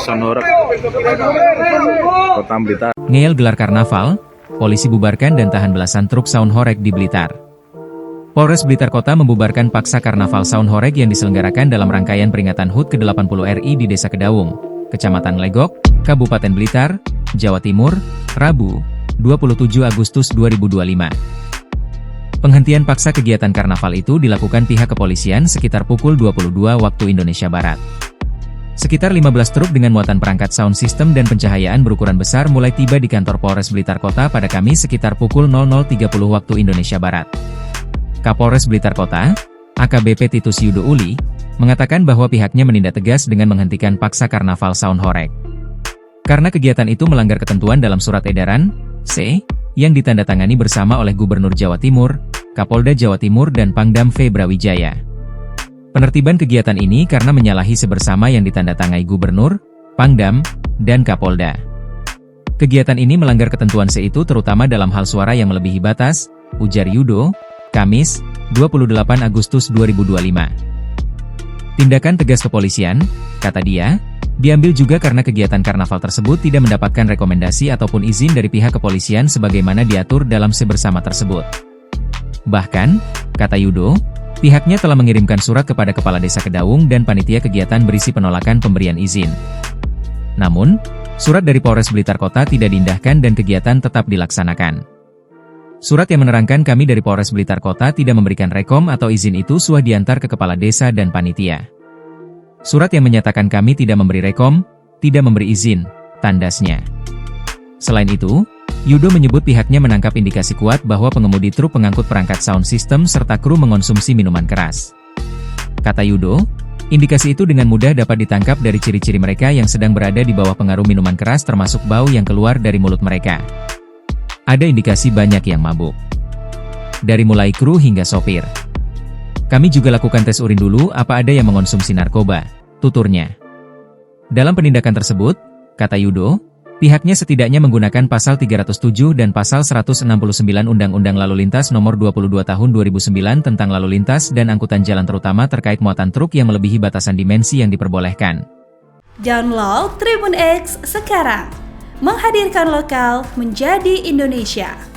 Sound Horeg, Kota Blitar. Ngeyel gelar karnaval, polisi bubarkan dan tahan belasan truk Sound Horeg di Blitar. Polres Blitar Kota membubarkan paksa karnaval Sound Horeg yang diselenggarakan dalam rangkaian peringatan HUT ke-80 RI di Desa Kedaung, Kecamatan Legok, Kabupaten Blitar, Jawa Timur, Rabu, 27 Agustus 2025. Penghentian paksa kegiatan karnaval itu dilakukan pihak kepolisian sekitar pukul 22 waktu Indonesia Barat. Sekitar 15 truk dengan muatan perangkat sound system dan pencahayaan berukuran besar mulai tiba di kantor Polres Blitar Kota pada Kamis sekitar pukul 00.30 waktu Indonesia Barat. Kapolres Blitar Kota, AKBP Titus Yudo Uli, mengatakan bahwa pihaknya menindak tegas dengan menghentikan paksa karnaval Sound Horeg. Karena kegiatan itu melanggar ketentuan dalam surat edaran, C, yang ditandatangani bersama oleh Gubernur Jawa Timur, Kapolda Jawa Timur dan Pangdam V. Brawijaya. Penertiban kegiatan ini karena menyalahi sebersama yang ditandatangani Gubernur, Pangdam, dan Kapolda. Kegiatan ini melanggar ketentuan C itu terutama dalam hal suara yang melebihi batas, ujar Yudo, Kamis, 28 Agustus 2025. Tindakan tegas kepolisian, kata dia, diambil juga karena kegiatan karnaval tersebut tidak mendapatkan rekomendasi ataupun izin dari pihak kepolisian sebagaimana diatur dalam sebersama tersebut. Bahkan, kata Yudo, pihaknya telah mengirimkan surat kepada Kepala Desa Kedaung dan panitia kegiatan berisi penolakan pemberian izin. Namun, surat dari Polres Blitar Kota tidak diindahkan dan kegiatan tetap dilaksanakan. Surat yang menerangkan kami dari Polres Blitar Kota tidak memberikan rekom atau izin itu sudah diantar ke Kepala Desa dan panitia. Surat yang menyatakan kami tidak memberi rekom, tidak memberi izin, tandasnya. Selain itu, Yudo menyebut pihaknya menangkap indikasi kuat bahwa pengemudi truk pengangkut perangkat sound system serta kru mengonsumsi minuman keras. Kata Yudo, indikasi itu dengan mudah dapat ditangkap dari ciri-ciri mereka yang sedang berada di bawah pengaruh minuman keras termasuk bau yang keluar dari mulut mereka. Ada indikasi banyak yang mabuk. Dari mulai kru hingga sopir. Kami juga lakukan tes urin dulu apa ada yang mengonsumsi narkoba, tuturnya. Dalam penindakan tersebut, kata Yudo, pihaknya setidaknya menggunakan pasal 307 dan pasal 169 Undang-Undang Lalu Lintas Nomor 22 Tahun 2009 tentang lalu lintas dan angkutan jalan terutama terkait muatan truk yang melebihi batasan dimensi yang diperbolehkan. Download Tribun X sekarang, menghadirkan lokal menjadi Indonesia.